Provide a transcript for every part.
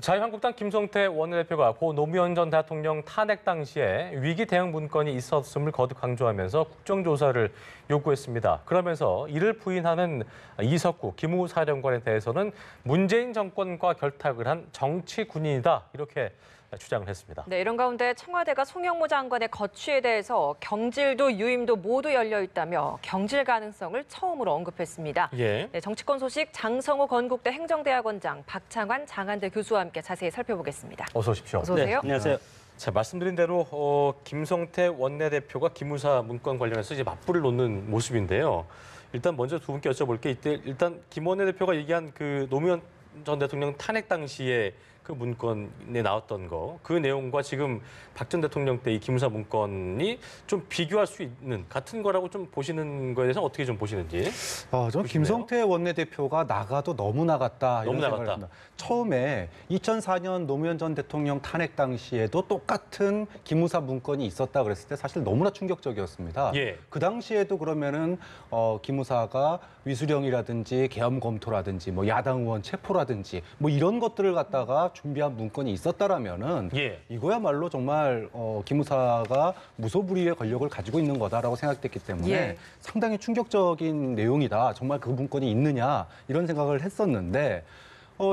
자유한국당 김성태 원내대표가 고 노무현 전 대통령 탄핵 당시에 위기 대응 문건이 있었음을 거듭 강조하면서 국정조사를 요구했습니다. 그러면서 이를 부인하는 이석구 기무 사령관에 대해서는 문재인 정권과 결탁을 한 정치 군인이다 이렇게 주장을 했습니다. 네, 이런 가운데 청와대가 송영무 장관의 거취에 대해서 경질도 유임도 모두 열려 있다며 경질 가능성을 처음으로 언급했습니다. 예. 네, 정치권 소식 장성호 건국대 행정대학원장, 박창환 장한대 교수와 함께 자세히 살펴보겠습니다. 어서 오십시오. 어서 오세요. 네, 안녕하세요. 자, 말씀드린 대로 김성태 원내대표가 기무사 문건 관련해서 이제 맞불을 놓는 모습인데요. 일단 먼저 두 분께 여쭤볼 게 이때 일단 김 원내대표가 얘기한 그 노무현 전 대통령 탄핵 당시에 그 문건에 나왔던 거, 그 내용과 지금 박 전 대통령 때 이 기무사 문건이 좀 비교할 수 있는 같은 거라고 좀 보시는 거에 대해서 어떻게 좀 보시는지. 저는 김성태 원내대표가 나가도 너무 나갔다 이런 너무 생각을 나갔다. 합니다. 처음에 2004년 노무현 전 대통령 탄핵 당시에도 똑같은 기무사 문건이 있었다 그랬을 때 사실 너무나 충격적이었습니다. 예. 그 당시에도 그러면은 기무사가 위수령이라든지 계엄 검토라든지 뭐 야당 의원 체포라든지 뭐 이런 것들을 갖다가 준비한 문건이 있었다라면은 예. 이거야말로 정말 기무사가 무소불위의 권력을 가지고 있는 거다라고 생각됐기 때문에 예. 상당히 충격적인 내용이다. 정말 그 문건이 있느냐 이런 생각을 했었는데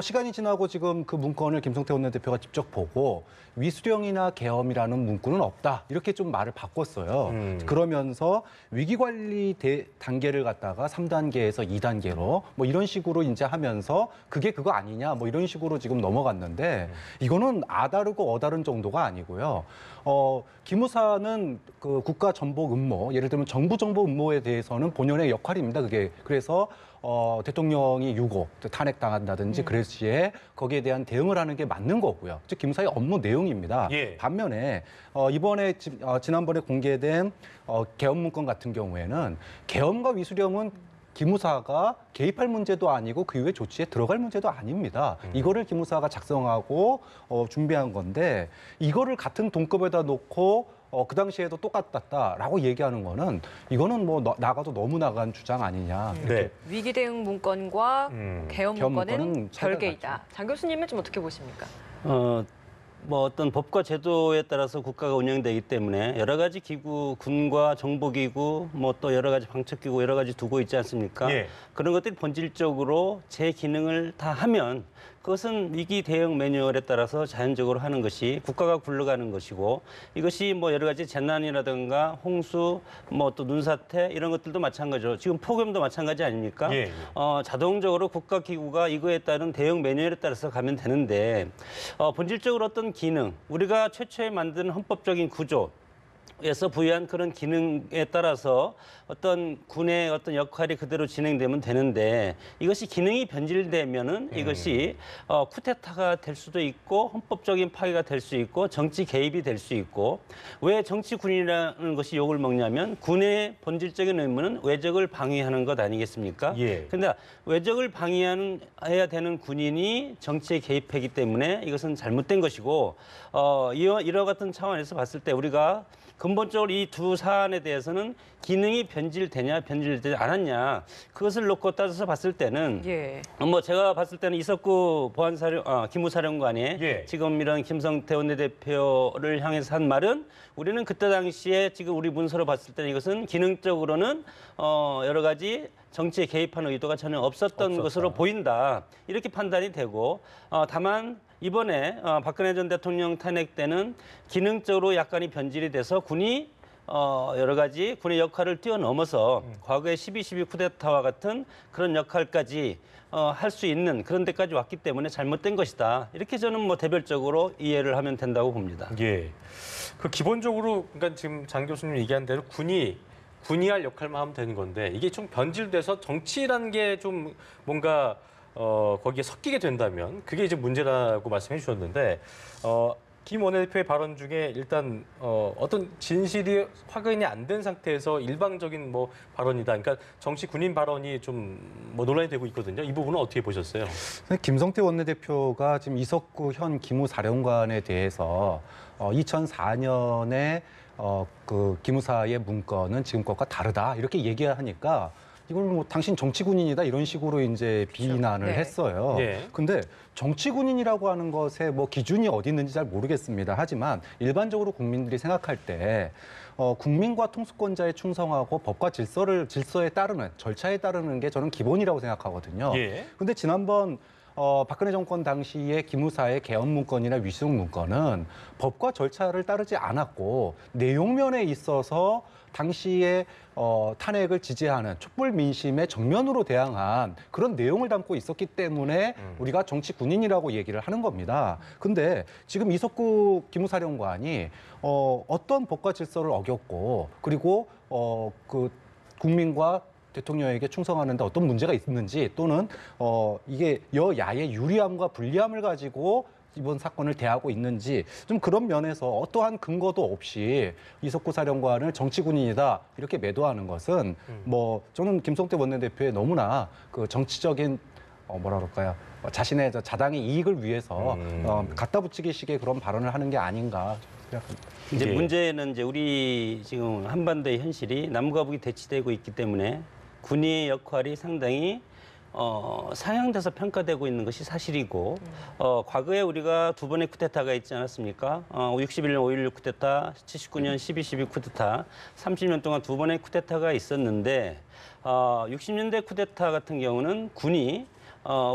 시간이 지나고 지금 그 문건을 김성태 원내대표가 직접 보고 위수령이나 계엄이라는 문구는 없다. 이렇게 좀 말을 바꿨어요. 그러면서 위기관리 단계를 갖다가 3단계에서 2단계로 뭐 이런 식으로 이제 하면서 그게 그거 아니냐 뭐 이런 식으로 지금 넘어갔는데 이거는 아다르고 어다른 정도가 아니고요. 기무사는 그 국가 전복 음모, 예를 들면 정부 정보 음모에 대해서는 본연의 역할입니다. 그게 그래서 대통령이 유고, 탄핵당한다든지 그럴 시에 거기에 대한 대응을 하는 게 맞는 거고요. 즉 기무사의 업무 내용입니다. 예. 반면에 이번에 지난번에 공개된 계엄 문건 같은 경우에는 계엄과 위수령은 기무사가 개입할 문제도 아니고 그 이후에 조치에 들어갈 문제도 아닙니다. 이거를 기무사가 작성하고 준비한 건데 이거를 같은 동급에다 놓고 그 당시에도 똑같았다라고 얘기하는 거는 이거는 뭐 나가도 너무 나간 주장 아니냐. 네. 위기 대응 문건과 계엄 계엄 문건은 문건은 차이가 별개이다. 장 교수님은 좀 어떻게 보십니까? 뭐 어떤 법과 제도에 따라서 국가가 운영되기 때문에 여러 가지 기구, 군과 정보기구, 뭐 또 여러 가지 방첩기구 여러 가지 두고 있지 않습니까? 예. 그런 것들이 본질적으로 제 기능을 다 하면 그것은 위기 대응 매뉴얼에 따라서 자연적으로 하는 것이 국가가 굴러가는 것이고 이것이 뭐 여러 가지 재난이라든가 홍수, 뭐 또 눈사태 이런 것들도 마찬가지죠. 지금 폭염도 마찬가지 아닙니까? 예. 자동적으로 국가기구가 이거에 따른 대응 매뉴얼에 따라서 가면 되는데 본질적으로 어떤 기능, 우리가 최초에 만든 헌법적인 구조 에서 부여한 그런 기능에 따라서 어떤 군의 어떤 역할이 그대로 진행되면 되는데 이것이 기능이 변질되면은 이것이 쿠데타가 될 수도 있고 헌법적인 파괴가 될 수 있고 정치 개입이 될 수 있고 왜 정치군이라는 것이 욕을 먹냐면 군의 본질적인 의무는 외적을 방위하는 것 아니겠습니까? 예. 근데 외적을 방위해야 되는 군인이 정치에 개입하기 때문에 이것은 잘못된 것이고 이와 같은 차원에서 봤을 때 우리가 근본적으로 이 두 사안에 대해서는 기능이 변질되냐 변질되지 않았냐 그것을 놓고 따져서 봤을 때는 예. 뭐 제가 봤을 때는 이석구 기무사령관이 예. 지금 이런 김성태 원내대표를 향해서 한 말은 우리는 그때 당시에 지금 우리 문서로 봤을 때는 이것은 기능적으로는 여러 가지 정치에 개입하는 의도가 전혀 없었던 것으로 보인다 이렇게 판단이 되고 다만 이번에 박근혜 전 대통령 탄핵 때는 기능적으로 약간이 변질이 돼서 군이 여러 가지 군의 역할을 뛰어넘어서 과거의 12.12 쿠데타와 같은 그런 역할까지 할 수 있는 그런 데까지 왔기 때문에 잘못된 것이다. 이렇게 저는 뭐 대별적으로 이해를 하면 된다고 봅니다. 예. 그 기본적으로 그러니까 지금 장 교수님 얘기한 대로 군이 할 역할만 하면 되는 건데 이게 좀 변질돼서 정치라는 게 좀 뭔가 거기에 섞이게 된다면 그게 이제 문제라고 말씀해 주셨는데 김 원내대표의 발언 중에 일단 어떤 진실이 확인이 안 된 상태에서 일방적인 뭐 발언이다. 그러니까 정치 군인 발언이 좀 뭐 논란이 되고 있거든요. 이 부분은 어떻게 보셨어요? 김성태 원내대표가 지금 이석구 현 기무사령관에 대해서 2004년에 그 기무사의 문건은 지금 것과 다르다 이렇게 얘기하니까 이걸 뭐 당신 정치군인이다 이런 식으로 이제 비난을 네. 했어요. 예. 근데 정치군인이라고 하는 것에 뭐 기준이 어디 있는지 잘 모르겠습니다. 하지만 일반적으로 국민들이 생각할 때 국민과 통수권자에 충성하고 법과 질서에 따르는 절차에 따르는 게 저는 기본이라고 생각하거든요. 예. 근데 지난번 박근혜 정권 당시에 기무사의 개헌 문건이나 위수용 문건은 법과 절차를 따르지 않았고 내용면에 있어서 당시에 탄핵을 지지하는 촛불 민심에 정면으로 대항한 그런 내용을 담고 있었기 때문에 우리가 정치 군인이라고 얘기를 하는 겁니다. 근데 지금 이석구 기무사령관이 어떤 법과 질서를 어겼고 그리고 그 국민과 대통령에게 충성하는데 어떤 문제가 있는지 또는 이게 여야의 유리함과 불리함을 가지고 이번 사건을 대하고 있는지 좀 그런 면에서 어떠한 근거도 없이 이석구 사령관을 정치군인이다 이렇게 매도하는 것은 뭐 저는 김성태 원내대표의 너무나 그 정치적인 뭐라 그럴까요? 자신의 자당의 이익을 위해서 갖다 붙이기식의 그런 발언을 하는 게 아닌가 생각합니다. 이제 예. 문제는 이제 우리 지금 한반도의 현실이 남과 북이 대치되고 있기 때문에 군의 역할이 상당히 상향돼서 평가되고 있는 것이 사실이고 과거에 우리가 두 번의 쿠데타가 있지 않았습니까? 61년 5.16 쿠데타, 79년 12.12 쿠데타, 30년 동안 두 번의 쿠데타가 있었는데 60년대 쿠데타 같은 경우는 군이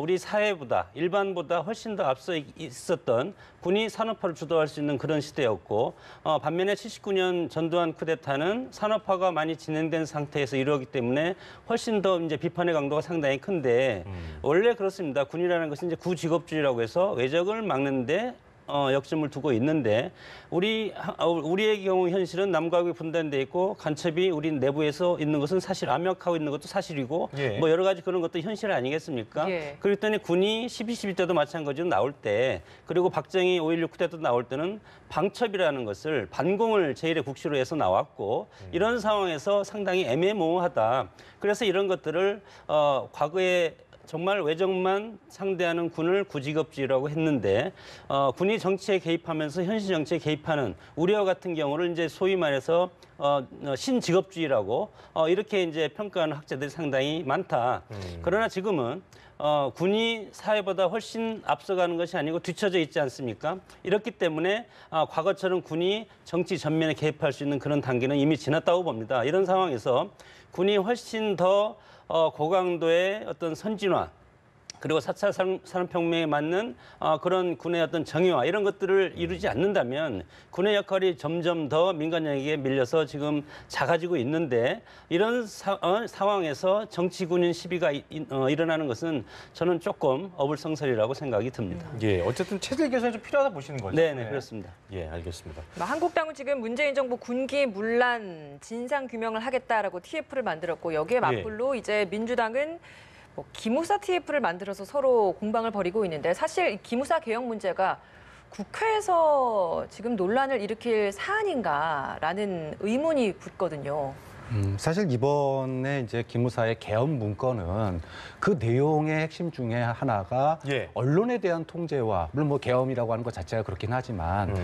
우리 사회보다 일반보다 훨씬 더 앞서 있었던 군이 산업화를 주도할 수 있는 그런 시대였고 반면에 79년 전두환 쿠데타는 산업화가 많이 진행된 상태에서 이루어지기 때문에 훨씬 더 이제 비판의 강도가 상당히 큰데 원래 그렇습니다. 군이라는 것은 이제 구직업주의라고 해서 외적을 막는데 역점을 두고 있는데 우리의 경우 현실은 남과 북이 분단돼 있고 간첩이 우리 내부에서 있는 것은 사실 암약하고 있는 것도 사실이고 예. 뭐 여러 가지 그런 것도 현실 아니겠습니까? 예. 그랬더니 군이 12.12 때도 마찬가지로 나올 때 그리고 박정희 5.16 때도 나올 때는 방첩이라는 것을 반공을 제1의 국시로 해서 나왔고 이런 상황에서 상당히 애매모호하다. 그래서 이런 것들을 과거에 정말 외적만 상대하는 군을 구직업주의라고 했는데 군이 정치에 개입하면서 현실 정치에 개입하는 우리와 같은 경우를 이제 소위 말해서 신직업주의라고 이렇게 이제 평가하는 학자들이 상당히 많다. 그러나 지금은 군이 사회보다 훨씬 앞서가는 것이 아니고 뒤처져 있지 않습니까? 이렇기 때문에 과거처럼 군이 정치 전면에 개입할 수 있는 그런 단계는 이미 지났다고 봅니다. 이런 상황에서 군이 훨씬 더 고강도의 어떤 선진화 그리고 4차 산업혁명에 맞는 그런 군의 어떤 정의화 이런 것들을 이루지 않는다면 군의 역할이 점점 더 민간에게 밀려서 지금 작아지고 있는데 이런 상황에서 정치군인 시비가 일어나는 것은 저는 조금 어불성설이라고 생각이 듭니다. 예, 어쨌든 체질 개선이 좀 필요하다 보시는 거죠? 네, 그렇습니다. 예, 알겠습니다. 한국당은 지금 문재인 정부 군기 문란 진상 규명을 하겠다라고 TF를 만들었고 여기에 맞불로 이제 민주당은 뭐 기무사 TF를 만들어서 서로 공방을 벌이고 있는데 사실 이 기무사 개혁 문제가 국회에서 지금 논란을 일으킬 사안인가라는 의문이 붙거든요. 사실 이번에 이제 기무사의 개헌 문건은 그 내용의 핵심 중에 하나가 예. 언론에 대한 통제와 물론 뭐 개헌이라고 하는 것 자체가 그렇긴 하지만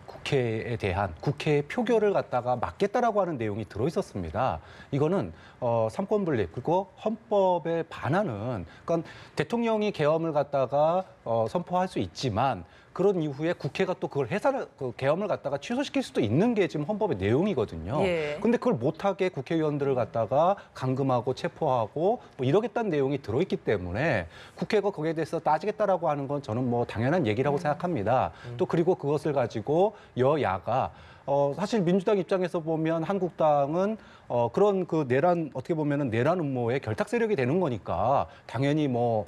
국회에 대한 국회의 표결을 갖다가 막겠다라고 하는 내용이 들어 있었습니다. 이거는 삼권 분립 그리고 헌법에 반하는 그러니까 대통령이 계엄을 갖다가 선포할 수 있지만 그런 이후에 국회가 또 그걸 그 계엄을 갖다가 취소시킬 수도 있는 게 지금 헌법의 내용이거든요. 예. 근데 그걸 못하게 국회의원들을 갖다가 감금하고 체포하고 뭐 이러겠다는 내용이 들어있기 때문에 국회가 거기에 대해서 따지겠다라고 하는 건 저는 뭐 당연한 얘기라고 생각합니다. 또 그리고 그것을 가지고 여야가 사실 민주당 입장에서 보면 한국당은 그런 그 내란 어떻게 보면은 내란 음모의 결탁 세력이 되는 거니까 당연히 뭐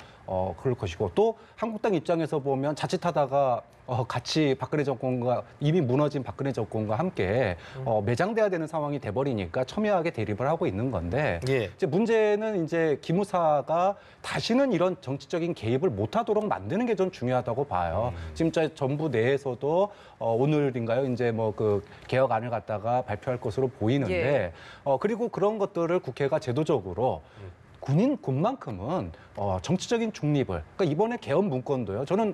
그럴 것이고 또 한국당 입장에서 보면 자칫하다가 같이 박근혜 정권과 이미 무너진 박근혜 정권과 함께 매장돼야 되는 상황이 돼버리니까 첨예하게 대립을 하고 있는 건데 예. 이제 문제는 이제 기무사가 다시는 이런 정치적인 개입을 못하도록 만드는 게 좀 중요하다고 봐요. 진짜 정부 내에서도 오늘인가요? 이제 뭐 그 개혁안을 갖다가 발표할 것으로 보이는데 그리고 그런 것들을 국회가 제도적으로 군만큼은 정치적인 중립을 그러니까 이번에 개헌 문건도요. 저는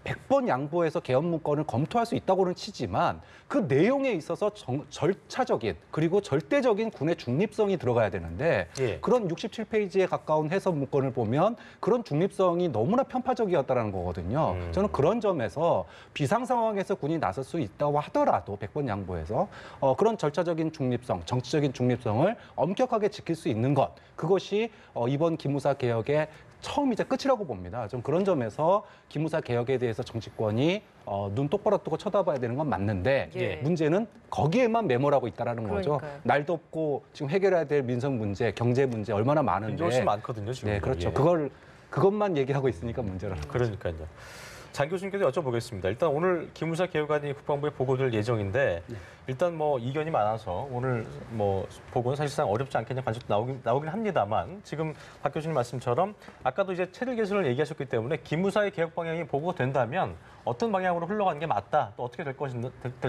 100번 양보해서 개헌 문건을 검토할 수 있다고는 치지만 그 내용에 있어서 절차적인 그리고 절대적인 군의 중립성이 들어가야 되는데 예. 그런 67페이지에 가까운 해석 문건을 보면 그런 중립성이 너무나 편파적이었다는 거거든요. 저는 그런 점에서 비상 상황에서 군이 나설 수 있다고 하더라도 100번 양보해서 그런 절차적인 중립성, 정치적인 중립성을 엄격하게 지킬 수 있는 것, 그것이 이번 기무사 개혁의 처음이자 끝이라고 봅니다. 좀 그런 점에서 기무사 개혁에 대해서 정치권이 눈 똑바로 뜨고 쳐다봐야 되는 건 맞는데 예. 문제는 거기에만 매몰하고 있다는 거죠. 그러니까요. 날도 없고 지금 해결해야 될 민생 문제, 경제 문제 얼마나 많은데. 훨씬 많거든요, 지금. 네, 그렇죠. 예. 그것만 얘기하고 있으니까 문제라는 거죠. 그러니까요. 장 교수님께도 여쭤보겠습니다. 일단 오늘 기무사 개혁안이 국방부에 보고될 예정인데 일단 뭐 이견이 많아서 오늘 뭐 보고는 사실상 어렵지 않겠냐 관측 나오긴 합니다만 지금 박 교수님 말씀처럼 아까도 이제 체질 개선을 얘기하셨기 때문에 기무사의 개혁 방향이 보고가 된다면 어떤 방향으로 흘러가는 게 맞다, 또 어떻게 될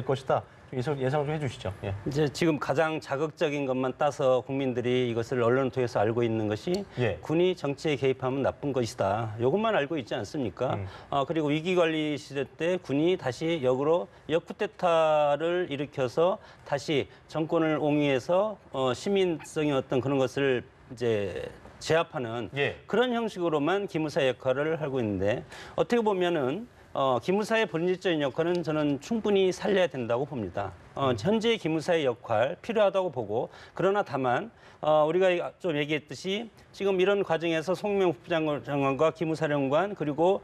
것이다 예상 좀 해주시죠. 예. 이제 지금 가장 자극적인 것만 따서 국민들이 이것을 언론을 통해서 알고 있는 것이 예. 군이 정치에 개입하면 나쁜 것이다. 이것만 알고 있지 않습니까? 그리고 위기관리 시대 때 군이 다시 역으로 역쿠데타를 일으켜서 다시 정권을 옹위해서 시민성의 어떤 그런 것을 이제 제압하는 예. 그런 형식으로만 기무사 역할을 하고 있는데 어떻게 보면은 기무사의 본질적인 역할은 저는 충분히 살려야 된다고 봅니다. 현재 기무사의 역할 필요하다고 보고 그러나 다만 우리가 좀 얘기했듯이 지금 이런 과정에서 송명副장관과 기무사령관 그리고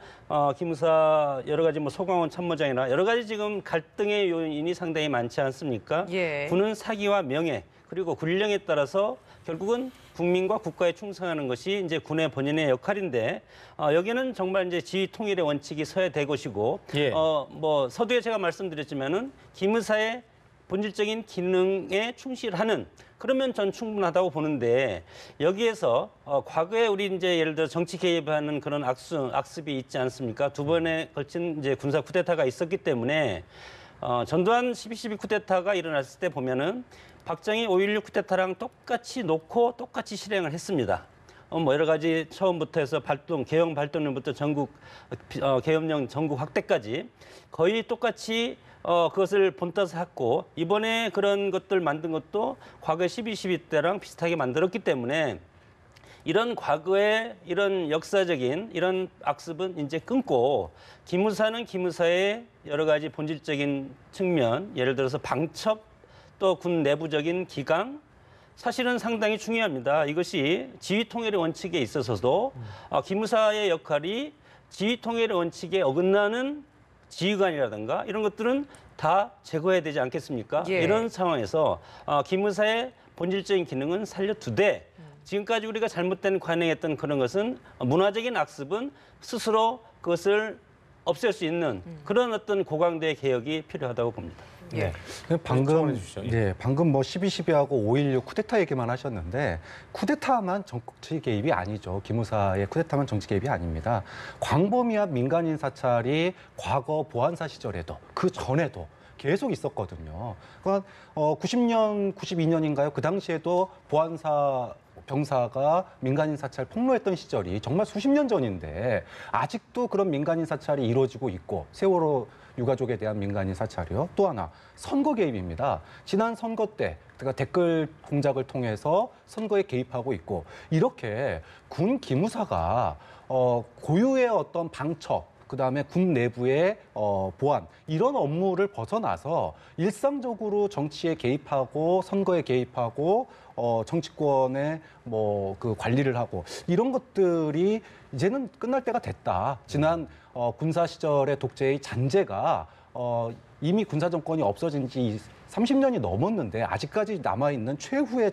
기무사 여러 가지 뭐 소강원 참모장이나 여러 가지 지금 갈등의 요인이 상당히 많지 않습니까? 예. 군은 사기와 명예 그리고 군령에 따라서 결국은 국민과 국가에 충성하는 것이 이제 군의 본연의 역할인데 여기는 정말 이제 지휘 통일의 원칙이 서야 될 것이고 예. 뭐 서두에 제가 말씀드렸지만은 기무사의 본질적인 기능에 충실하는 그러면 전 충분하다고 보는데 여기에서 과거에 우리 이제 예를 들어 정치 개입하는 그런 악습이 있지 않습니까? 두 번에 걸친 이제 군사 쿠데타가 있었기 때문에 전두환 12.12 쿠데타가 일어났을 때 보면은 박정희 5.16 쿠데타랑 똑같이 놓고 똑같이 실행을 했습니다. 뭐 여러 가지 처음부터 해서 개헌 발동론부터 전국 계엄령 전국 확대까지 거의 똑같이 그것을 본따서 했고 이번에 그런 것들 만든 것도 과거 12.12 때랑 비슷하게 만들었기 때문에 이런 과거의 이런 역사적인 이런 악습은 이제 끊고 기무사는 기무사의 여러 가지 본질적인 측면 예를 들어서 방첩 또 군 내부적인 기강 사실은 상당히 중요합니다. 이것이 지휘 통일의 원칙에 있어서도 기무사의 역할이 지휘 통일의 원칙에 어긋나는 지휘관이라든가 이런 것들은 다 제거해야 되지 않겠습니까? 예. 이런 상황에서 기무사의 본질적인 기능은 살려두되 지금까지 우리가 잘못된 관행했던 그런 것은 문화적인 악습은 스스로 그것을 없앨 수 있는 그런 어떤 고강도의 개혁이 필요하다고 봅니다. 네. 방금 주시죠. 방금 뭐 12.12하고 5.16 쿠데타 얘기만 하셨는데 쿠데타만 정치 개입이 아니죠. 기무사의 쿠데타만 정치 개입이 아닙니다. 광범위한 민간인 사찰이 과거 보안사 시절에도 그 전에도 계속 있었거든요. 그러니까 90년, 92년인가요? 그 당시에도 보안사 병사가 민간인 사찰 폭로했던 시절이 정말 수십 년 전인데 아직도 그런 민간인 사찰이 이루어지고 있고 세월호 유가족에 대한 민간인 사찰이요. 또 하나 선거 개입입니다. 지난 선거 때 그러니까 댓글 공작을 통해서 선거에 개입하고 있고 이렇게 군 기무사가 고유의 어떤 방첩 그다음에 군 내부의 보안 이런 업무를 벗어나서 일상적으로 정치에 개입하고 선거에 개입하고 정치권의 뭐 그 관리를 하고 이런 것들이 이제는 끝날 때가 됐다. 지난 군사 시절의 독재의 잔재가 이미 군사 정권이 없어진 지 30년이 넘었는데 아직까지 남아 있는 최후의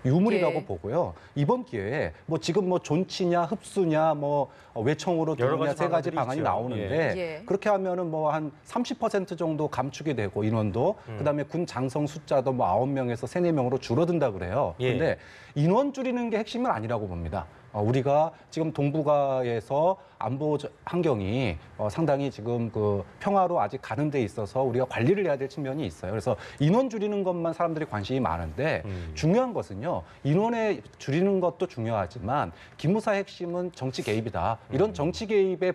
유물이라고 예. 보고요. 이번 기회에 뭐 지금 뭐 존치냐 흡수냐 뭐 외청으로 여러 두느냐 가지 세 가지 방안들이 방안이 있죠. 나오는데 예. 그렇게 하면은 뭐 한 30% 정도 감축이 되고 인원도 그다음에 군 장성 숫자도 뭐 9명에서 3, 4명으로 줄어든다 그래요. 예. 근데 인원 줄이는 게 핵심은 아니라고 봅니다. 우리가 지금 동북아에서 안보 환경이 상당히 지금 그 평화로 아직 가는 데 있어서 우리가 관리를 해야 될 측면이 있어요. 그래서 인원 줄이는 것만 사람들이 관심이 많은데 중요한 것은요. 인원에 줄이는 것도 중요하지만 기무사 핵심은 정치 개입이다. 이런 정치 개입의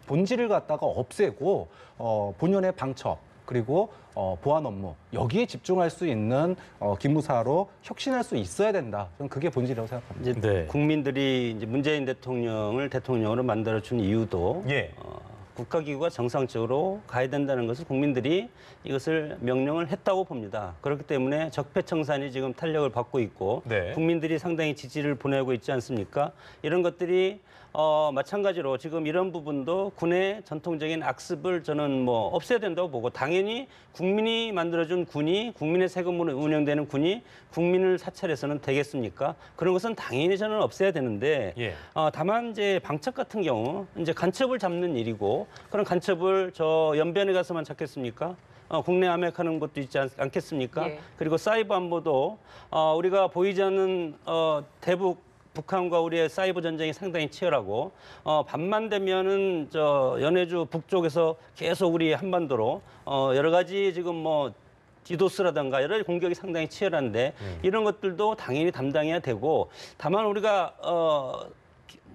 본질을 갖다가 없애고 본연의 방첩 그리고 보안 업무 여기에 집중할 수 있는 기무사로 혁신할 수 있어야 된다. 저는 그게 본질이라고 생각합니다. 이제 네. 국민들이 이제 문재인 대통령을 대통령으로 만들어준 이유도 예. 국가기구가 정상적으로 가야 된다는 것을 국민들이 이것을 명령을 했다고 봅니다. 그렇기 때문에 적폐청산이 지금 탄력을 받고 있고 네. 국민들이 상당히 지지를 보내고 있지 않습니까? 이런 것들이 마찬가지로 지금 이런 부분도 군의 전통적인 악습을 저는 뭐 없애야 된다고 보고 당연히 국민이 만들어준 군이 국민의 세금으로 운영되는 군이 국민을 사찰해서는 되겠습니까? 그런 것은 당연히 저는 없애야 되는데 예. 다만 이제 방첩 같은 경우 이제 간첩을 잡는 일이고 그런 간첩을 저 연변에 가서만 잡겠습니까? 국내 암약하는 것도 있지 않겠습니까? 예. 그리고 사이버 안보도 우리가 보이지 않는 대북 북한과 우리의 사이버 전쟁이 상당히 치열하고 밤만 되면은 저 연해주 북쪽에서 계속 우리 한반도로 여러 가지 지금 뭐 디도스라든가 여러 가지 공격이 상당히 치열한데 이런 것들도 당연히 담당해야 되고 다만 우리가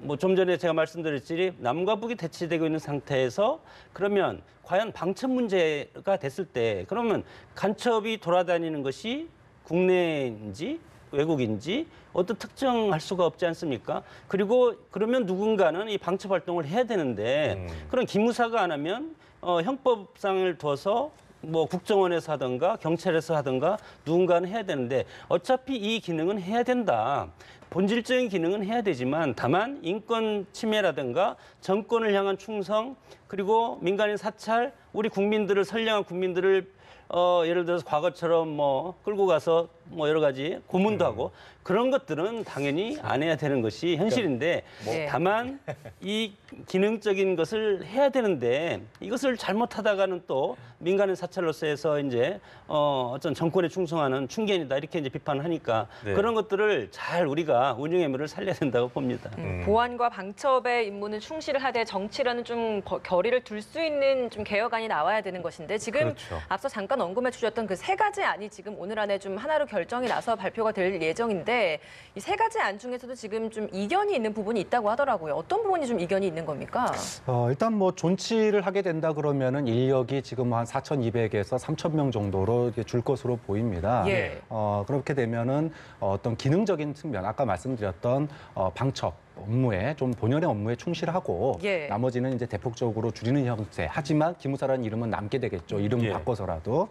뭐 좀 전에 제가 말씀드렸지 남과 북이 대치되고 있는 상태에서 그러면 과연 방첩 문제가 됐을 때 그러면 간첩이 돌아다니는 것이 국내인지 외국인지 어떤 특정할 수가 없지 않습니까? 그리고 그러면 누군가는 이 방첩 활동을 해야 되는데 그런 기무사가 안 하면 형법상을 둬서 뭐 국정원에서 하든가 경찰에서 하든가 누군가는 해야 되는데 어차피 이 기능은 해야 된다. 본질적인 기능은 해야 되지만 다만 인권 침해라든가 정권을 향한 충성 그리고 민간인 사찰 우리 국민들을 선량한 국민들을 예를 들어서 과거처럼 뭐 끌고 가서 뭐 여러 가지 고문도 하고 그런 것들은 당연히 안 해야 되는 것이 현실인데 네. 다만 이 기능적인 것을 해야 되는데 이것을 잘못하다가는 또 민간인 사찰로서 해서 이제 어떤 정권에 충성하는 충견이다 이렇게 이제 비판을 하니까 네. 그런 것들을 잘 우리가 운영의 의무를 살려야 된다고 봅니다. 보안과 방첩의 임무는 충실을 하되 정치라는 좀 결의를 둘 수 있는 좀 개혁안이 나와야 되는 것인데 지금 그렇죠. 앞서 잠깐 언급해 주셨던 그 세 가지 안이 지금 오늘 안에 좀 하나로 결정이 나서 발표가 될 예정인데 이 세 가지 안 중에서도 지금 좀 이견이 있는 부분이 있다고 하더라고요. 어떤 부분이 좀 이견이 있는 겁니까? 일단 뭐 존치를 하게 된다 그러면은 인력이 지금 한 4,200에서 3,000명 정도로 이렇게 줄 것으로 보입니다. 예. 그렇게 되면은 어떤 기능적인 측면, 아까 말씀드렸던 방첩 업무에 좀 본연의 업무에 충실하고 예. 나머지는 이제 대폭적으로 줄이는 형태. 하지만 기무사라는 이름은 남게 되겠죠. 이름 예. 바꿔서라도.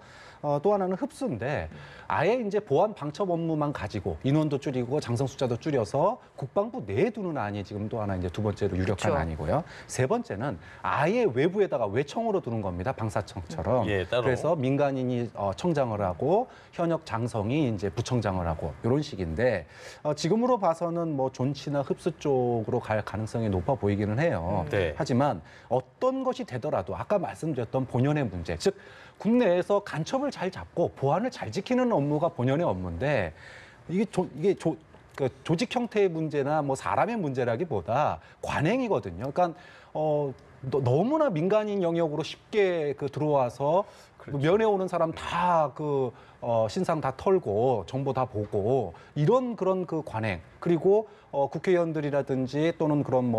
또 하나는 흡수인데 아예 이제 보안 방첩 업무만 가지고 인원도 줄이고 장성 숫자도 줄여서 국방부 내에 두는 안이 지금 또 하나 이제 두 번째로 유력한 그렇죠. 안이고요. 세 번째는 아예 외부에다가 외청으로 두는 겁니다. 방사청처럼. 예, 따로. 그래서 민간인이 청장을 하고 현역 장성이 이제 부청장을 하고 이런 식인데 지금으로 봐서는 뭐 존치나 흡수 쪽으로 갈 가능성이 높아 보이기는 해요. 네. 하지만 어떤 것이 되더라도 아까 말씀드렸던 본연의 문제, 즉 국내에서 간첩을 잘 잡고 보안을 잘 지키는 업무가 본연의 업무인데 이게 그 조직 형태의 문제나 뭐 사람의 문제라기보다 관행이거든요. 그러니까 너무나 민간인 영역으로 쉽게 들어와서 면회 오는 사람 다 신상 다 털고 정보 다 보고 이런 그런 그 관행 그리고 국회의원들이라든지 또는 그런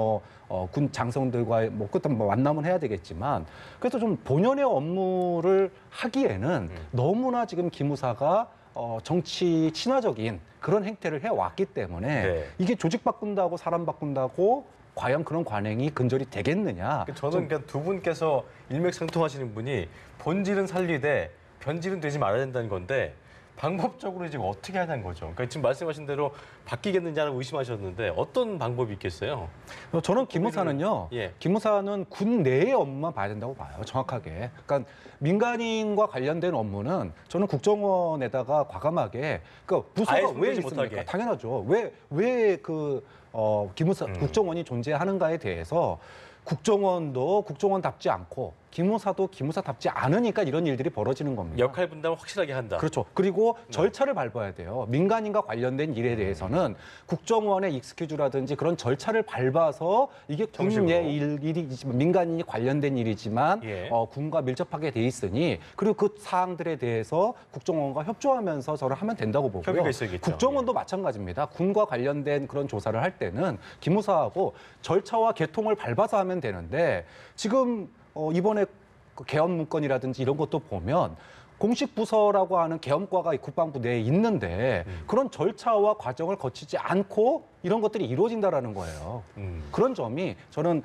군 장성들과의 끝은 만남은 해야 되겠지만 그래서 좀 본연의 업무를 하기에는 너무나 지금 기무사가 정치 친화적인 그런 행태를 해왔기 때문에 네. 이게 조직 바꾼다고 사람 바꾼다고 과연 그런 관행이 근절이 되겠느냐? 저는 그러니까 두 분께서 일맥상통하시는 분이 본질은 살리되 변질은 되지 말아야 된다는 건데 방법적으로 지금 어떻게 하냐는 거죠. 그러니까 지금 말씀하신 대로 바뀌겠느냐는 의심하셨는데 어떤 방법이 있겠어요? 저는 기무사는요. 예. 기무사는 군 내의 업무만 봐야 된다고 봐요. 정확하게. 그러니까 민간인과 관련된 업무는 저는 국정원에다가 과감하게 아예 부서가 왜 손대지 있습니까? 못하게. 당연하죠. 왜 기무사 국정원이 존재하는가에 대해서 국정원도 국정원답지 않고 기무사도 기무사답지 않으니까 이런 일들이 벌어지는 겁니다. 역할 분담을 확실하게 한다. 그렇죠. 그리고 절차를 밟아야 돼요. 민간인과 관련된 일에 대해서는 국정원의 익스큐즈라든지 그런 절차를 밟아서 이게 군의 일이지만 민간인이 관련된 일이지만 예. 군과 밀접하게 돼 있으니 그리고 그 사항들에 대해서 국정원과 협조하면서 저를 하면 된다고 보고요. 협의가 있어야겠죠. 국정원도 마찬가지입니다. 군과 관련된 그런 조사를 할 때는 기무사하고 절차와 계통을 밟아서 하면 되는데 지금 이번에 그 계엄 문건이라든지 이런 것도 보면 공식 부서라고 하는 계엄과가 국방부 내에 있는데 그런 절차와 과정을 거치지 않고 이런 것들이 이루어진다라는 거예요. 그런 점이 저는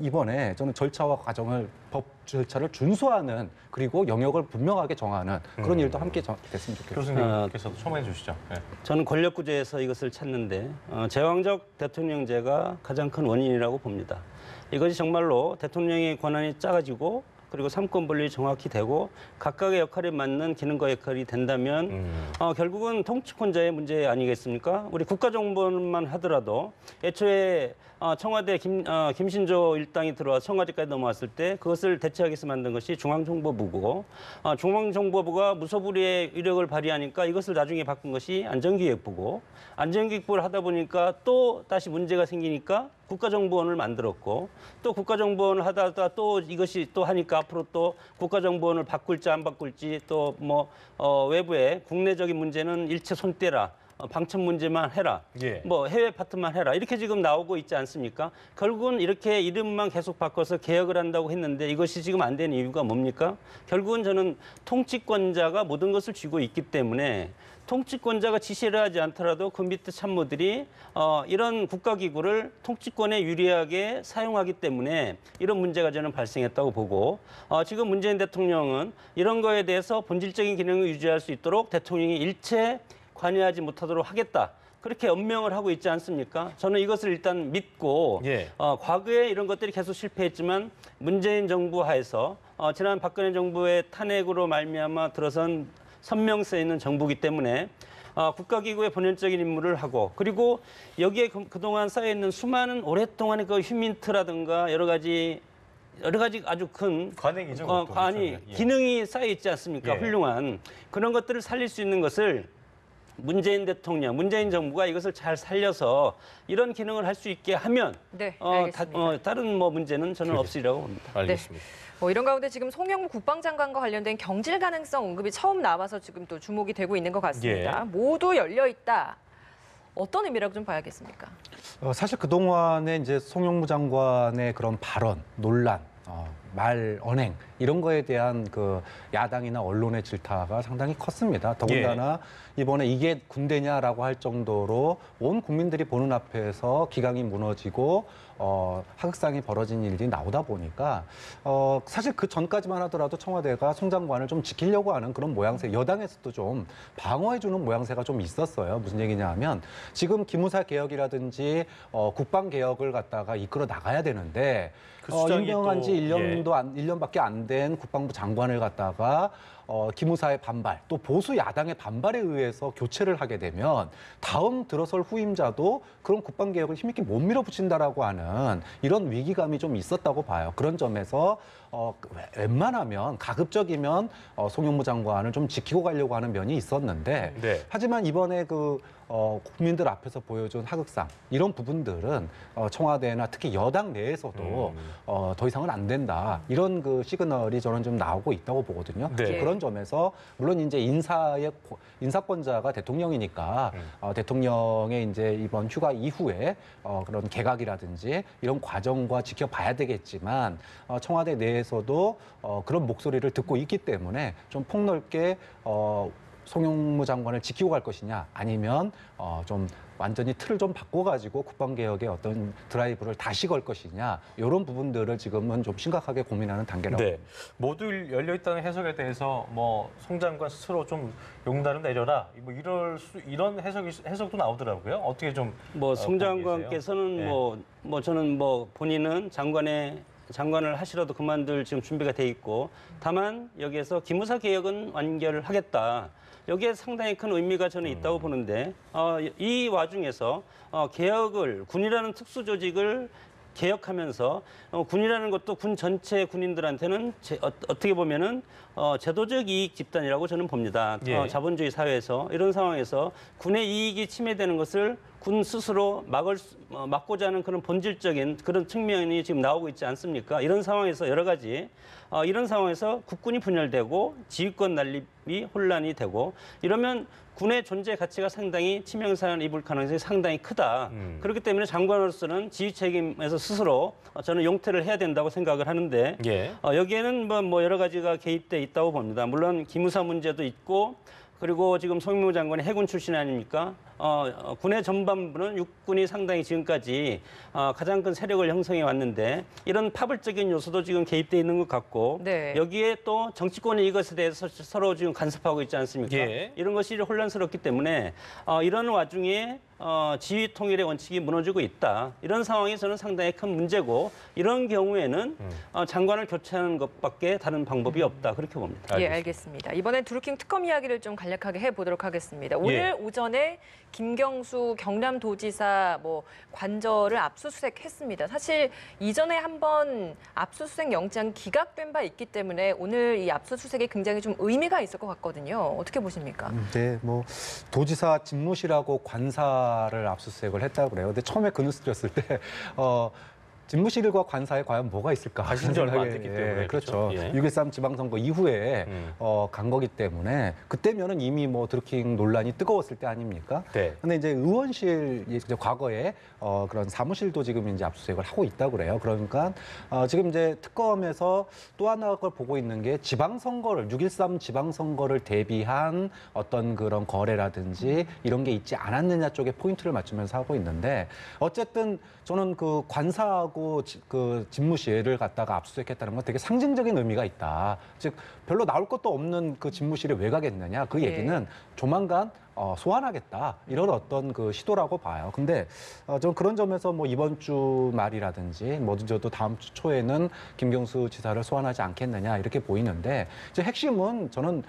이번에 저는 절차와 과정을 법 절차를 준수하는 그리고 영역을 분명하게 정하는 그런 일도 함께 됐으면 좋겠습니다. 교수님께서도 첨언해 주시죠. 네. 저는 권력 구조에서 이것을 찾는데 제왕적 대통령제가 가장 큰 원인이라고 봅니다. 이것이 정말로 대통령의 권한이 작아지고 그리고 삼권 분립이 정확히 되고 각각의 역할에 맞는 기능과 역할이 된다면 결국은 통치권자의 문제 아니겠습니까? 우리 국가정보원만 하더라도 애초에 청와대 김신조 일당이 들어와 청와대까지 넘어왔을 때 그것을 대체하기 위해서 만든 것이 중앙정보부고 중앙정보부가 무소불위의 위력을 발휘하니까 이것을 나중에 바꾼 것이 안전기획부고 안전기획부를 하다 보니까 또 다시 문제가 생기니까 국가정보원을 만들었고 또 국가정보원을 하다가 또 이것이 또 하니까 앞으로 또 국가정보원을 바꿀지 안 바꿀지 또 뭐 외부의 국내적인 문제는 일체 손 떼라. 방첩 문제만 해라. 예. 뭐 해외 파트만 해라. 이렇게 지금 나오고 있지 않습니까? 결국은 이렇게 이름만 계속 바꿔서 개혁을 한다고 했는데 이것이 지금 안 되는 이유가 뭡니까? 결국은 저는 통치권자가 모든 것을 쥐고 있기 때문에 통치권자가 지시를 하지 않더라도 그 밑에 참모들이 이런 국가기구를 통치권에 유리하게 사용하기 때문에 이런 문제가 저는 발생했다고 보고 지금 문재인 대통령은 이런 거에 대해서 본질적인 기능을 유지할 수 있도록 대통령이 일체 관여하지 못하도록 하겠다. 그렇게 엄명을 하고 있지 않습니까? 저는 이것을 일단 믿고 예. 과거에 이런 것들이 계속 실패했지만 문재인 정부 하에서 지난 박근혜 정부의 탄핵으로 말미암아 들어선 선명세 있는 정부이기 때문에 국가기구의 본연적인 임무를 하고 그리고 여기에 그동안 쌓여있는 수많은 오랫동안의 그 휴민트라든가 여러 가지 아주 큰 관행이죠. 그것도. 아니 그렇죠. 예. 기능이 쌓여 있지 않습니까? 예. 훌륭한 그런 것들을 살릴 수 있는 것을 문재인 대통령, 문재인 정부가 이것을 잘 살려서 이런 기능을 할 수 있게 하면 네, 알겠습니다. 다른 뭐 문제는 저는 없으리라고 봅니다. 알겠습니다. 뭐 이런 가운데 지금 송영무 국방장관과 관련된 경질 가능성 언급이 처음 나와서 지금 또 주목이 되고 있는 것 같습니다. 예. 모두 열려 있다. 어떤 의미라고 좀 봐야겠습니까? 사실 그동안에 이제 송영무 장관의 그런 발언, 논란, 말 언행 이런 거에 대한 그 야당이나 언론의 질타가 상당히 컸습니다. 더군다나 이번에 이게 군대냐라고 할 정도로 온 국민들이 보는 앞에서 기강이 무너지고 하극상이 벌어진 일이 나오다 보니까 사실 그 전까지만 하더라도 청와대가 송 장관을 좀 지키려고 하는 그런 모양새, 여당에서도 좀 방어해주는 모양새가 좀 있었어요. 무슨 얘기냐 하면 지금 기무사 개혁이라든지 국방 개혁을 갖다가 이끌어 나가야 되는데 그 수장이 임명한 지 또, 1년밖에 안 된 국방부 장관을 갖다가 기무사의 반발, 또 보수 야당의 반발에 의해서 교체를 하게 되면 다음 들어설 후임자도 그런 국방개혁을 힘있게 못 밀어붙인다라고 하는 이런 위기감이 좀 있었다고 봐요. 그런 점에서 웬만하면 가급적이면 송영무 장관을 좀 지키고 가려고 하는 면이 있었는데 네. 하지만 이번에 국민들 앞에서 보여준 하극상 이런 부분들은 청와대나 특히 여당 내에서도 더 이상은 안 된다 이런 그 시그널이 저는 좀 나오고 있다고 보거든요. 네. 그런 점에서 물론 이제 인사권자가 대통령이니까 대통령의 이제 이번 휴가 이후에 그런 개각이라든지 이런 과정과 지켜봐야 되겠지만 청와대 내에서도 그런 목소리를 듣고 있기 때문에 좀 폭넓게 송영무 장관을 지키고 갈 것이냐 아니면 좀 완전히 틀을 좀 바꿔가지고 국방개혁의 어떤 드라이브를 다시 걸 것이냐 이런 부분들을 지금은 좀 심각하게 고민하는 단계라고 네. 모두 열려 있다는 해석에 대해서 뭐 송 장관 스스로 좀 용단을 내려라. 뭐 이런 해석도 나오더라고요. 어떻게 좀 뭐 송 보고 계세요? 장관께서는 네. 저는 본인은 장관을 하시라도 그만둘 지금 준비가 돼 있고 다만 여기에서 기무사 개혁은 완결하겠다. 여기에 상당히 큰 의미가 저는 있다고 보는데 이 와중에서 개혁을 군이라는 특수 조직을 개혁하면서 군이라는 것도 군 전체 군인들한테는 어떻게 보면은 제도적 이익 집단이라고 저는 봅니다. 예. 자본주의 사회에서 이런 상황에서 군의 이익이 침해되는 것을 군 스스로 막고자 하는 그런 본질적인 그런 측면이 지금 나오고 있지 않습니까? 이런 상황에서 여러 가지 이런 상황에서 국군이 분열되고 지휘권 난립이 혼란이 되고 이러면 군의 존재 가치가 상당히 치명상을 입을 가능성이 상당히 크다. 그렇기 때문에 장관으로서는 지휘 책임에서 스스로 저는 용퇴를 해야 된다고 생각을 하는데 예. 여기에는 뭐 여러 가지가 개입돼 있다고 봅니다. 물론 기무사 문제도 있고 그리고 지금 송영무 장관이 해군 출신 아닙니까? 군의 전반부는 육군이 상당히 지금까지 가장 큰 세력을 형성해 왔는데 이런 파벌적인 요소도 지금 개입돼 있는 것 같고 네. 여기에 또 정치권이 이것에 대해서 서로 지금 간섭하고 있지 않습니까? 예. 이런 것이 혼란스럽기 때문에 이런 와중에 지휘 통일의 원칙이 무너지고 있다. 이런 상황이 저는 상당히 큰 문제고 이런 경우에는 장관을 교체하는 것밖에 다른 방법이 없다. 그렇게 봅니다. 예, 알겠습니다. 이번엔 드루킹 특검 이야기를 좀 간략하게 해보도록 하겠습니다. 오늘 오전에 김경수 경남도지사 관저를 압수수색했습니다. 사실 이전에 한번 압수수색 영장 기각된 바 있기 때문에 오늘 이 압수수색이 굉장히 좀 의미가 있을 것 같거든요. 어떻게 보십니까? 네, 도지사 집무실하고 관사를 압수수색을 했다고 그래요. 근데 처음에 그 뉴스 들었을 때 집무실과 관사에 과연 뭐가 있을까? 가신 지 얼마 안 됐기 때문에. 그렇죠. 예. 6.13 지방선거 이후에 간 거기 때문에 그때면은 이미 드루킹 논란이 뜨거웠을 때 아닙니까? 네. 근데 이제 의원실 이제 과거에 그런 사무실도 지금 이제 압수수색을 하고 있다고 그래요. 그러니까 지금 이제 특검에서 또 하나 걸 보고 있는 게 지방선거를 6.13 지방선거를 대비한 어떤 그런 거래라든지 이런 게 있지 않았느냐 쪽에 포인트를 맞추면서 하고 있는데 어쨌든 저는 그 관사하고 그 집무실을 갖다가 압수수색했다는 건 되게 상징적인 의미가 있다. 즉 별로 나올 것도 없는 그 집무실에 왜 가겠느냐. 그 얘기는 조만간 소환하겠다. 이런 어떤 그 시도라고 봐요. 근데 좀 그런 점에서 이번 주 말이라든지 늦어도 다음 주 초에는 김경수 지사를 소환하지 않겠느냐 이렇게 보이는데 이제 핵심은 저는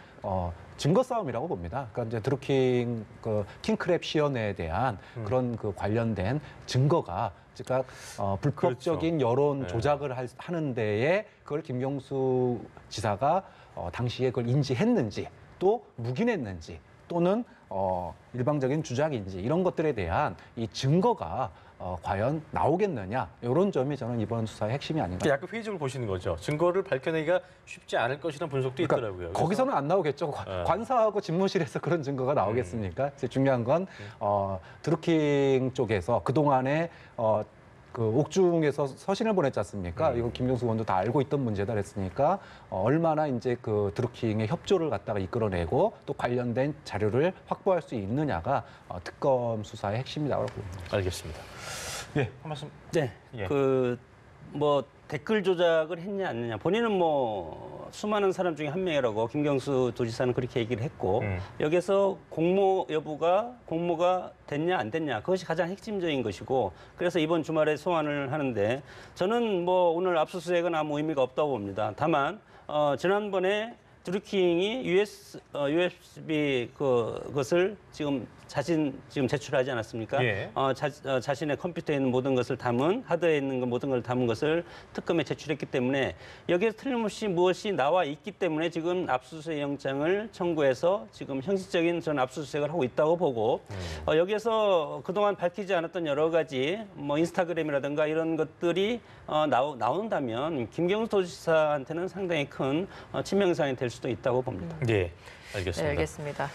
증거 싸움이라고 봅니다. 그러니까 이제 드루킹 그 킹크랩 시연회에 대한 그런 그 관련된 증거가 그러니까 불법적인 그렇죠. 여론 조작을 하는 데에 그걸 김경수 지사가 당시에 그걸 인지했는지 또 묵인했는지 또는 일방적인 주작인지 이런 것들에 대한 이 증거가 과연 나오겠느냐 이런 점이 저는 이번 수사의 핵심이 아닌가. 약간 회의적으로 보시는 거죠. 증거를 밝혀내기가 쉽지 않을 것이라는 분석도 있더라고요. 그래서 거기서는 안 나오겠죠. 관사하고 집무실에서 그런 증거가 나오겠습니까? 중요한 건 드루킹 쪽에서 그동안에 그 옥중에서 서신을 보냈지 않습니까? 이거 김경수 의원도 다 알고 있던 문제다 그랬으니까 얼마나 이제 그 드루킹의 협조를 갖다가 이끌어내고 또 관련된 자료를 확보할 수 있느냐가 특검 수사의 핵심이라고 봅니다. 알겠습니다. 예, 한 말씀. 네, 예. 댓글 조작을 했냐 안 했냐 본인은 수많은 사람 중에 한 명이라고 김경수 도지사는 그렇게 얘기를 했고 여기서 공모가 됐냐 안 됐냐 그것이 가장 핵심적인 것이고 그래서 이번 주말에 소환을 하는데 저는 오늘 압수수색은 아무 의미가 없다고 봅니다. 다만 지난번에 드루킹이 USB 그것을 지금 지금 제출하지 않았습니까? 예. 자신의 컴퓨터에 있는 모든 것을 담은 하드에 있는 모든 걸 담은 것을 특검에 제출했기 때문에 여기에 틀림없이 무엇이 나와 있기 때문에 지금 압수수색 영장을 청구해서 지금 형식적인 전 압수수색을 하고 있다고 보고 여기에서 그동안 밝히지 않았던 여러 가지 인스타그램이라든가 이런 것들이 나온다면 김경수 도지사한테는 상당히 큰 치명상이 될 수도 있다고 봅니다. 예. 알겠습니다. 네, 알겠습니다.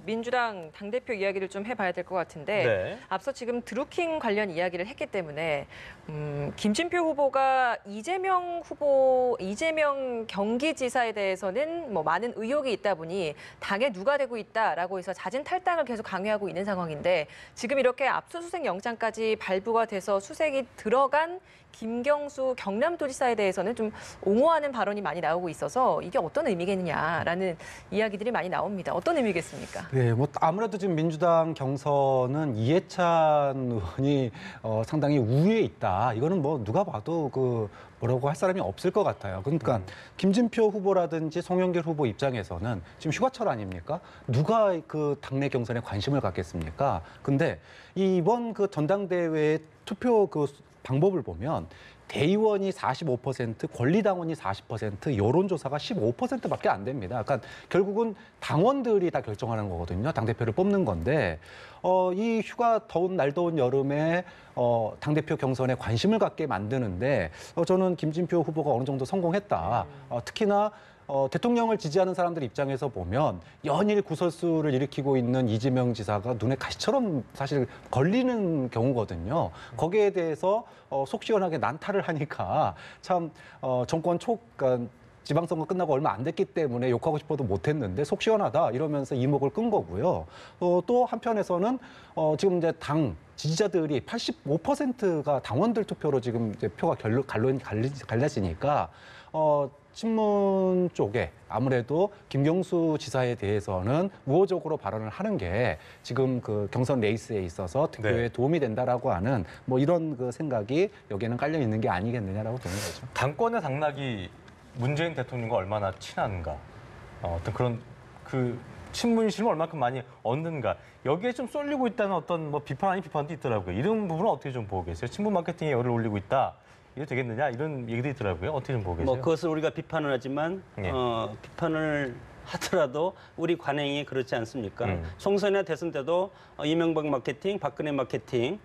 민주당 당대표 이야기를 좀 해봐야 될 것 같은데 네. 앞서 지금 드루킹 관련 이야기를 했기 때문에 김진표 후보가 이재명 경기지사에 대해서는 많은 의혹이 있다 보니 당에 누가 되고 있다라고 해서 자진 탈당을 계속 강요하고 있는 상황인데 지금 이렇게 압수수색 영장까지 발부가 돼서 수색이 들어간 김경수 경남도지사에 대해서는 좀 옹호하는 발언이 많이 나오고 있어서 이게 어떤 의미겠느냐라는 이야기들이 많이 나옵니다. 어떤 의미겠습니까? 네, 아무래도 지금 민주당 경선은 이해찬 의원이 상당히 우위에 있다. 이거는 누가 봐도 뭐라고 할 사람이 없을 것 같아요. 그러니까 김진표 후보라든지 송영길 후보 입장에서는 지금 휴가철 아닙니까? 누가 그 당내 경선에 관심을 갖겠습니까? 근데 이번 그 전당대회 투표 방법을 보면 대의원이 45%, 권리당원이 40%, 여론조사가 15%밖에 안 됩니다. 그러니까 결국은 당원들이 다 결정하는 거거든요. 당대표를 뽑는 건데 이 휴가 더운 날 더운 여름에 당대표 경선에 관심을 갖게 만드는데 저는 김진표 후보가 어느 정도 성공했다. 특히나 대통령을 지지하는 사람들 입장에서 보면 연일 구설수를 일으키고 있는 이재명 지사가 눈에 가시처럼 사실 걸리는 경우거든요. 거기에 대해서 속 시원하게 난타를 하니까 참 정권 그러니까 지방선거 끝나고 얼마 안 됐기 때문에 욕하고 싶어도 못했는데 속 시원하다 이러면서 이목을 끈 거고요. 또 한편에서는 지금 이제 당 지지자들이 85%가 당원들 투표로 지금 이제 표가 갈려지니까 친문 쪽에 아무래도 김경수 지사에 대해서는 우호적으로 발언을 하는 게 지금 그 경선 레이스에 있어서 득표에 도움이 된다라고 하는 뭐 이런 그 생각이 여기에는 깔려 있는 게 아니겠느냐라고 보는 거죠. 당권의 당락이 문재인 대통령과 얼마나 친한가, 어떤 그런 그 친문심을 얼마큼 많이 얻는가, 여기에 좀 쏠리고 있다는 어떤 뭐 비판 아닌 비판도 있더라고요. 이런 부분은 어떻게 좀 보고 계세요? 친문 마케팅에 열을 올리고 있다. 이게 되겠느냐 이런 얘기도 있더라고요. 어떻게 좀 보고 계세요? 뭐 그것을 우리가 비판을 하지만 네. 비판을 하더라도 우리 관행이 그렇지 않습니까? 총선이나 대선 때도 이명박 마케팅, 박근혜 마케팅,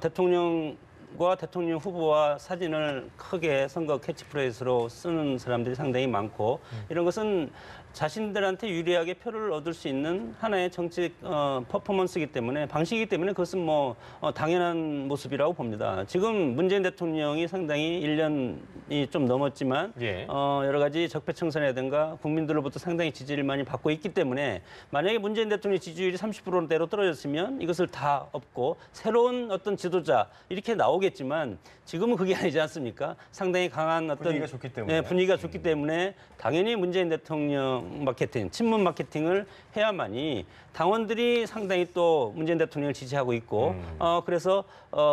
대통령과 대통령 후보와 사진을 크게 선거 캐치프레이즈로 쓰는 사람들이 상당히 많고 이런 것은 자신들한테 유리하게 표를 얻을 수 있는 하나의 정치 퍼포먼스이기 때문에 방식이기 때문에 그것은 뭐 당연한 모습이라고 봅니다. 지금 문재인 대통령이 상당히 1년이 좀 넘었지만 예. 여러 가지 적폐청산이라든가 국민들로부터 상당히 지지를 많이 받고 있기 때문에 만약에 문재인 대통령 지지율이 30%대로 떨어졌으면 이것을 다 업고 새로운 어떤 지도자 이렇게 나오겠지만 지금은 그게 아니지 않습니까? 상당히 강한 어떤 분위기가 좋기 때문에. 네, 분위기가 좋기 때문에 당연히 문재인 대통령 마케팅, 친문 마케팅을 해야만이 당원들이 상당히 또 문재인 대통령을 지지하고 있고 그래서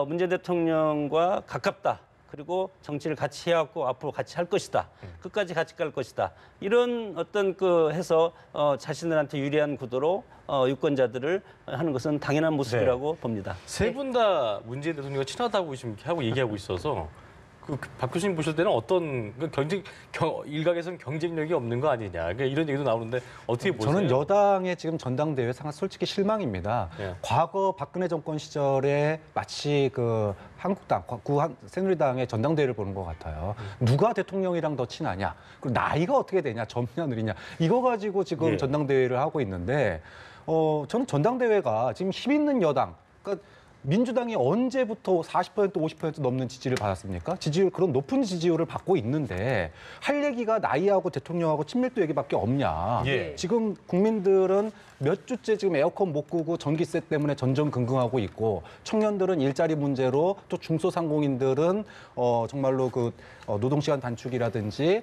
문재인 대통령과 가깝다. 그리고 정치를 같이 해왔고 앞으로 같이 할 것이다. 끝까지 같이 갈 것이다. 이런 어떤 해서 자신들한테 유리한 구도로 유권자들을 하는 것은 당연한 모습이라고 봅니다. 세 분 다 문재인 대통령과 친하다고 지금 하고 얘기하고 있어서 박 교수님 보실 때는 어떤 일각에서는 경쟁력이 없는 거 아니냐, 그러니까 이런 얘기도 나오는데 어떻게 보세요? 저는 여당의 지금 전당대회 상황 솔직히 실망입니다. 예. 과거 박근혜 정권 시절에 마치 그 한국당, 새누리당의 전당대회를 보는 것 같아요. 누가 대통령이랑 더 친하냐, 그리고 나이가 어떻게 되냐, 젊냐 느리냐, 이거 가지고 지금 예. 전당대회를 하고 있는데 저는 전당대회가 지금 힘 있는 여당, 그러니까 민주당이 언제부터 40% 50% 넘는 지지를 받았습니까? 그런 높은 지지율을 받고 있는데 할 얘기가 나이하고 대통령하고 친밀도 얘기밖에 없냐. 예. 지금 국민들은 몇 주째 지금 에어컨 못 끄고 전기세 때문에 전전긍긍하고 있고 청년들은 일자리 문제로 또 중소상공인들은 정말로 노동시간 단축이라든지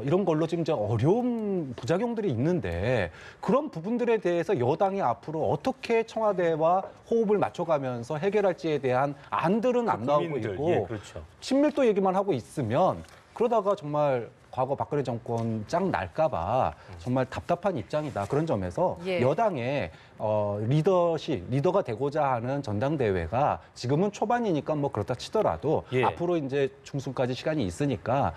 이런 걸로 지금 어려운 부작용들이 있는데 그런 부분들에 대해서 여당이 앞으로 어떻게 청와대와 호흡을 맞춰가면서 해결할지에 대한 안들은 안 나오고 국민들, 있고 예, 그렇죠. 친밀도 얘기만 하고 있으면 그러다가 정말 과거 박근혜 정권 짱 날까봐 정말 답답한 입장이다. 그런 점에서 예. 여당의 리더가 되고자 하는 전당대회가 지금은 초반이니까 뭐 그렇다 치더라도 예. 앞으로 이제 중순까지 시간이 있으니까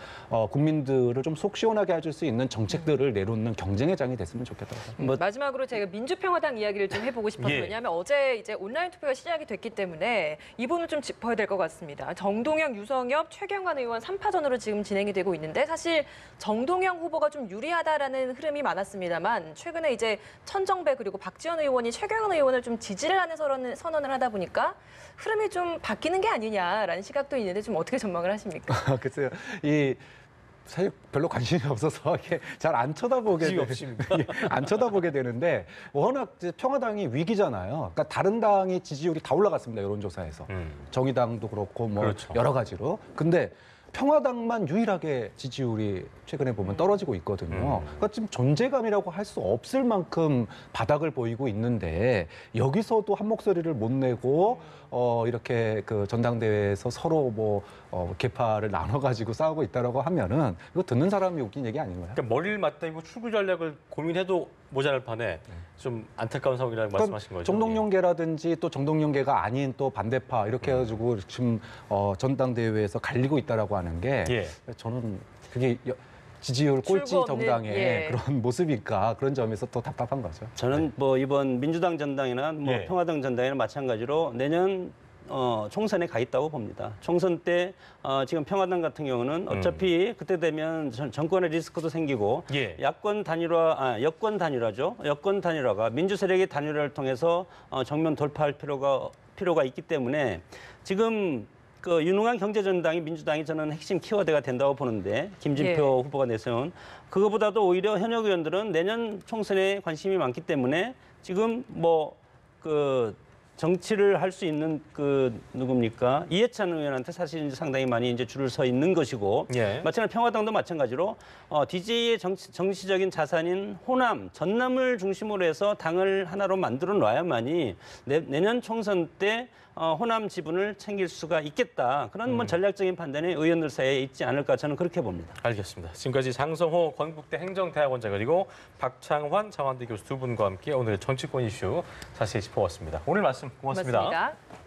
국민들을 좀 속 시원하게 해줄 수 있는 정책들을 내놓는 경쟁의 장이 됐으면 좋겠다고 생각합니다. 마지막으로 제가 민주평화당 이야기를 좀 해보고 싶어서 예. 왜냐하면 어제 이제 온라인 투표가 시작이 됐기 때문에 이 부분을 좀 짚어야 될 것 같습니다. 정동영, 유성엽, 최경환 의원 3파전으로 지금 진행이 되고 있는데 사실 정동영 후보가 좀 유리하다라는 흐름이 많았습니다만 최근에 이제 천정배 그리고 박지원 의원이 최경환 의원을 좀 지지를 하는 선언을 하다 보니까 흐름이 좀 바뀌는 게 아니냐라는 시각도 있는데 좀 어떻게 전망을 하십니까? 글쎄요. 사실 별로 관심이 없어서 이게 잘 안 쳐다보게 안 쳐다보게 되는데 워낙 이제 평화당이 위기잖아요. 그러니까 다른 당의 지지율이 다 올라갔습니다. 여론조사에서. 정의당도 그렇고 뭐 그렇죠. 여러 가지로. 근데 평화당만 유일하게 지지율이 최근에 보면 떨어지고 있거든요. 그러니까 지금 존재감이라고 할 수 없을 만큼 바닥을 보이고 있는데 여기서도 한 목소리를 못 내고 이렇게 그 전당대회에서 서로 뭐 계파를 나눠가지고 싸우고 있다라고 하면은 이거 듣는 사람이 웃긴 얘기 아닌가요? 그러니까 머리를 맞대고 출구 전략을 고민해도 모자랄 판에 좀 안타까운 상황이라고 말씀하신 거죠. 정동영계라든지 또 정동영계가 아닌 또 반대파 이렇게 해가지고 지금 전당대회에서 갈리고 있다라고 하는 게 예. 저는 그게 지지율 꼴찌 출구 없는, 정당의 예. 그런 모습일까 그런 점에서 또 답답한 거죠. 저는 뭐 이번 민주당 전당이나 뭐 예. 평화당 전당이나 마찬가지로 내년 총선에 가 있다고 봅니다. 총선 때 지금 평화당 같은 경우는 어차피 그때 되면 정권의 리스크도 생기고 예. 여권 단일화죠. 여권 단일화가 민주 세력의 단일화를 통해서 정면 돌파할 필요가 있기 때문에 지금 그 유능한 경제전당이 민주당이 저는 핵심 키워드가 된다고 보는데 김진표 예. 후보가 내세운 그거보다도 오히려 현역 의원들은 내년 총선에 관심이 많기 때문에 지금 뭐 그 정치를 할 수 있는 그 누굽니까 이해찬 의원한테 사실 이제 상당히 많이 이제 줄을 서 있는 것이고 예. 마찬가지 평화당도 마찬가지로 DJ의 정치적인 자산인 호남, 전남을 중심으로 해서 당을 하나로 만들어 놔야만이 내년 총선 때 호남 지분을 챙길 수가 있겠다. 그런 뭐 전략적인 판단이 의원들 사이에 있지 않을까 저는 그렇게 봅니다. 알겠습니다. 지금까지 장성호 건국대 행정대학원장 그리고 박창환 장환대 교수 두 분과 함께 오늘의 정치권 이슈 자세히 짚어봤습니다. 오늘 말씀 고맙습니다. 고맙습니다.